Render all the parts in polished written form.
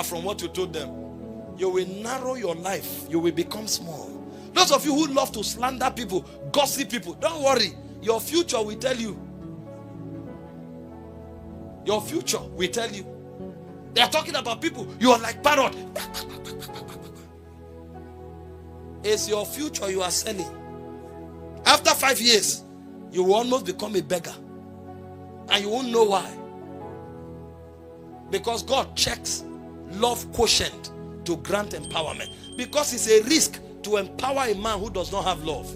from what you told them. You will narrow your life. You will become small. Those of you who love to slander people, gossip people, don't worry. Your future will tell you. Your future will tell you. They are talking about people. You are like parrot. It's your future you are selling. After 5 years, you will almost become a beggar. And you won't know why. Because God checks love quotient to grant empowerment. Because it's a risk to empower a man who does not have love.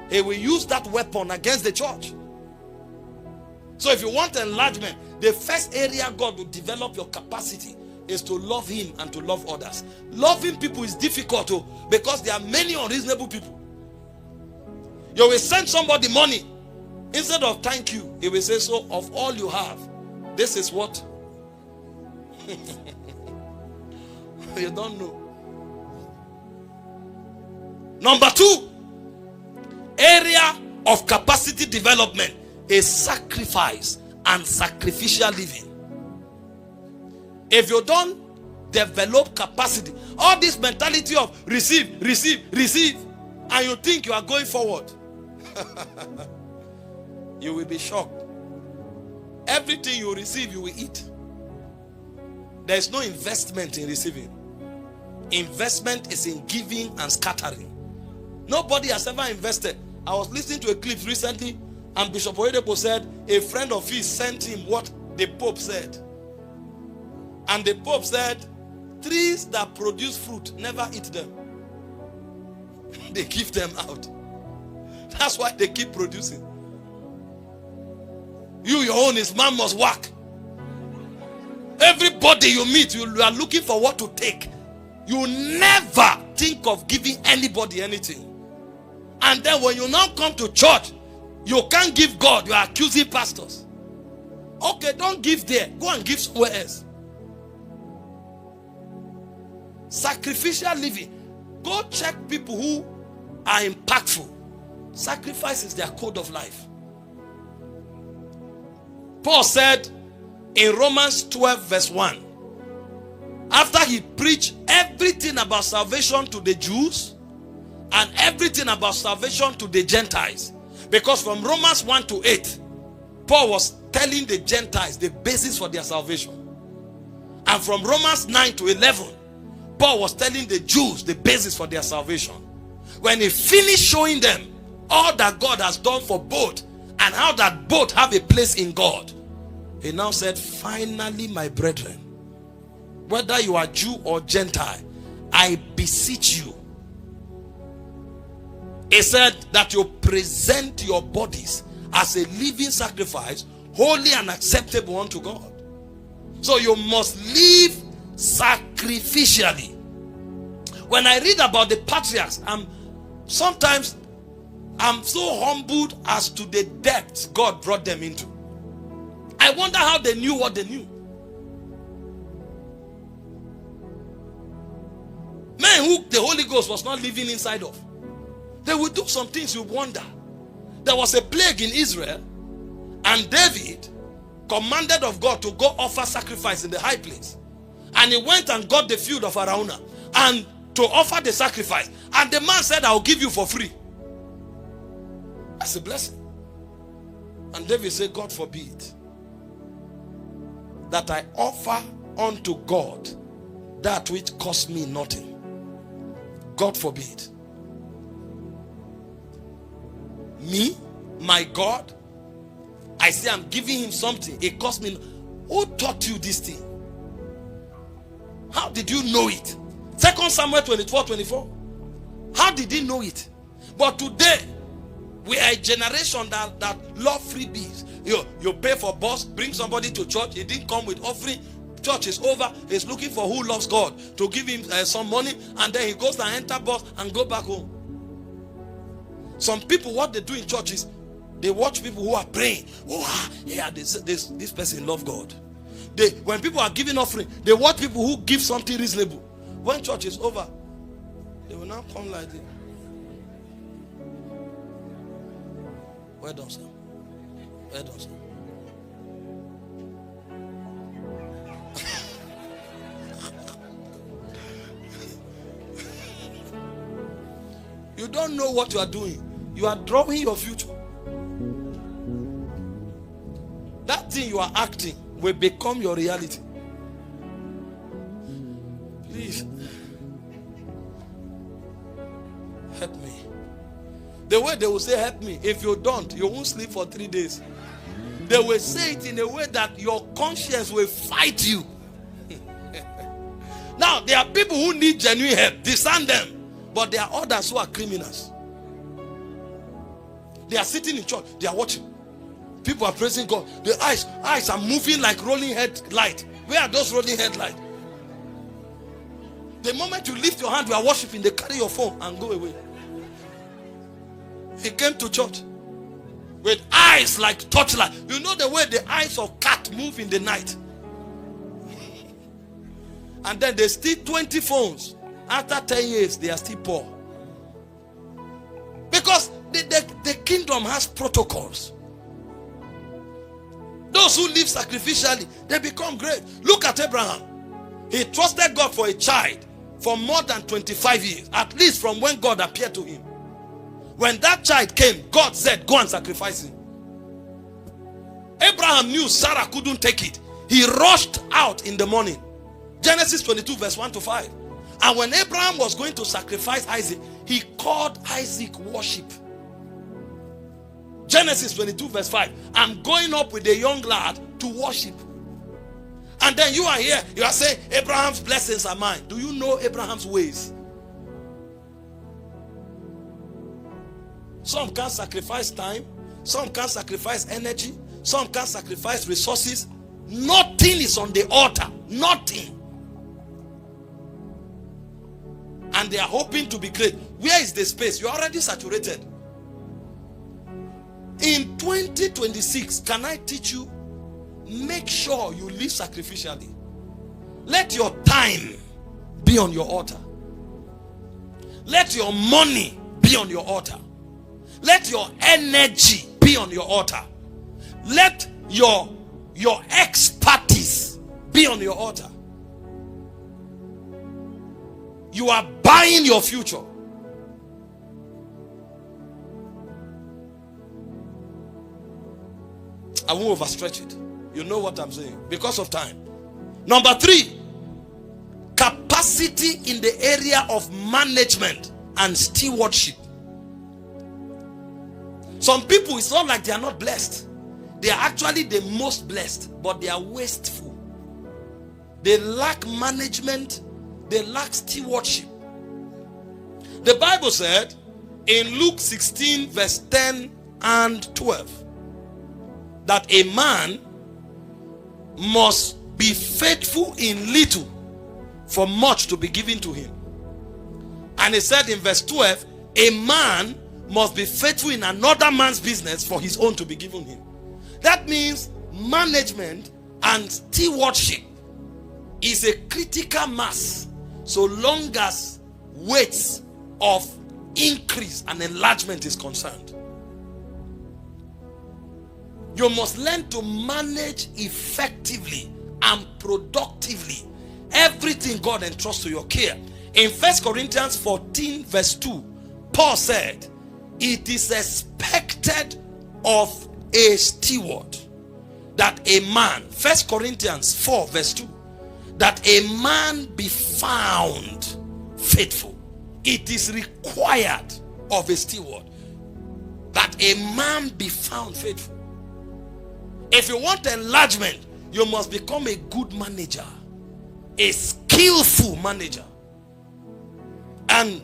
He will use that weapon against the church. So if you want enlargement, the first area God will develop your capacity is to love him and to love others. Loving people is difficult because there are many unreasonable people. You will send somebody money. Instead of thank you, he will say, so of all you have, this is what? You don't know. Number 2, area of capacity development is sacrifice and sacrificial living. If you don't develop capacity, all this mentality of receive, receive, receive, and you think you are going forward, you will be shocked. Everything you receive, you will eat. There is no investment in receiving. Investment is in giving and scattering. Nobody has ever invested. I was listening to a clip recently, and Bishop Oyedepo said a friend of his sent him what the Pope said. And the Pope said, trees that produce fruit, never eat them. They give them out. That's why they keep producing. You, your own is man must work. Everybody you meet, you are looking for what to take. You never think of giving anybody anything. And then when you now come to church, you can't give God. You are accusing pastors. Okay, don't give there. Go and give somewhere else. Sacrificial living. Go check people who are impactful. Sacrifice is their code of life. Paul said in Romans 12 verse 1, after he preached everything about salvation to the Jews and everything about salvation to the Gentiles, because from Romans 1 to 8, Paul was telling the Gentiles the basis for their salvation. And from Romans 9 to 11, Paul was telling the Jews the basis for their salvation. When he finished showing them all that God has done for both and how that both have a place in God, he now said, finally, my brethren, whether you are Jew or Gentile, I beseech you. He said that you present your bodies as a living sacrifice, holy and acceptable unto God. So you must live sacrificially. When I read about the patriarchs, sometimes I'm so humbled as to the depths God brought them into. I wonder how they knew what they knew. Men who the Holy Ghost was not living inside of. They would do some things you wonder. There was a plague in Israel, and David commanded of God to go offer sacrifice in the high place. And he went and got the field of Araunah and to offer the sacrifice. And the man said, I'll give you for free. That's a blessing. And David said, God forbid that I offer unto God that which cost me nothing. God forbid. Me, my God, I say I'm giving him something. It cost me. Who taught you this thing? How did you know it? 2 Samuel 24:24. How did he know it? But today, we are a generation that love freebies. You pay for bus, bring somebody to church. He didn't come with offering. Church is over. He's looking for who loves God to give him some money, and then he goes and enter bus and go back home. Some people, what they do in church is they watch people who are praying. Oh, yeah, this person love God. When people are giving offering, they watch people who give something reasonable. When church is over, they will now come like this. Well done, sir. Well done, sir. You don't know what you are doing. You are drawing your future. That thing you are acting will become your reality. Please help me. The way they will say help me, if you don't, you won't sleep for 3 days. They will say it in a way that your conscience will fight you. Now, there are people who need genuine help. Discern them. But there are others who are criminals. They are sitting in church. They are watching. People are praising God. The eyes are moving like rolling headlight. Where are those rolling headlights? The moment you lift your hand, you are worshiping. They carry your phone and go away. He came to church with eyes like torchlight. You know the way the eyes of cat move in the night. And then they steal 20 phones. After 10 years, they are still poor. Because the kingdom has protocols. Those who live sacrificially, they become great. Look at Abraham. He trusted God for a child for more than 25 years. At least from when God appeared to him. When that child came, God said, go and sacrifice him. Abraham knew Sarah couldn't take it. He rushed out in the morning. Genesis 22 verse 1 to 5. And when Abraham was going to sacrifice Isaac, he called Isaac worship. Genesis 22 verse 5. I'm going up with a young lad to worship. And then you are here. You are saying, Abraham's blessings are mine. Do you know Abraham's ways? Some can't sacrifice time. Some can't sacrifice energy. Some can't sacrifice resources. Nothing is on the altar. Nothing. And they are hoping to be great. Where is the space? You're already saturated. In 2026, can I teach you? Make sure you live sacrificially. Let your time be on your altar. Let your money be on your altar. Let your energy be on your altar. Let your expertise be on your altar. You are buying your future. I won't overstretch it. You know what I'm saying. Because of time. Number 3. Capacity in the area of management and stewardship. Some people, it's not like they are not blessed. They are actually the most blessed, but they are wasteful. They lack management. They lack stewardship. The Bible said in Luke 16 verse 10 and 12 that a man must be faithful in little for much to be given to him. And he said in verse 12, a man must be faithful in another man's business for his own to be given him. That means management and stewardship is a critical mass so long as weights of increase and enlargement is concerned. You must learn to manage effectively and productively everything God entrusts to your care. In 1 Corinthians 14 verse 2, Paul said, it is expected of a steward that a man, 1 Corinthians 4 verse 2, that a man be found faithful. It is required of a steward that a man be found faithful. If you want enlargement, you must become a good manager, a skillful manager. And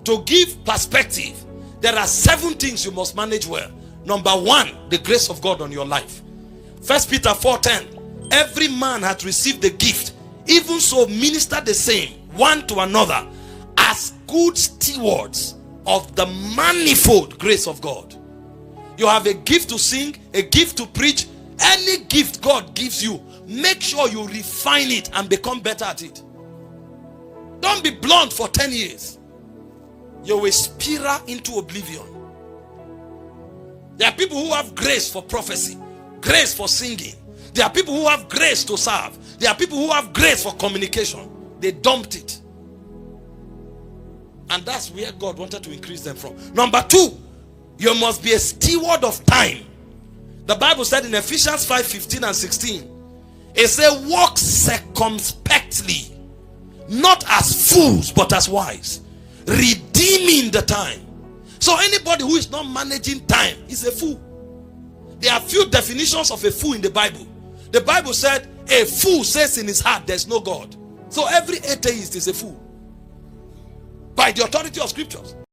to give perspective, there are 7 things you must manage well. Number 1, the grace of God on your life. 1 Peter 4:10, every man hath received the gift, even so minister the same one to another as good stewards of the manifold grace of God. You have a gift to sing, a gift to preach. Any gift God gives you, make sure you refine it and become better at it. Don't be blunt for 10 years. You will spiral into oblivion. There are people who have grace for prophecy, grace for singing. There are people who have grace to serve. There are people who have grace for communication. They dumped it. And that's where God wanted to increase them from. Number 2, you must be a steward of time. The Bible said in Ephesians 5:15 and 16, it said, walk circumspectly, not as fools, but as wise, redeeming the time. So anybody who is not managing time is a fool. There are few definitions of a fool in the Bible. The Bible said, a fool says in his heart there's no God. So every atheist is a fool by the authority of scriptures.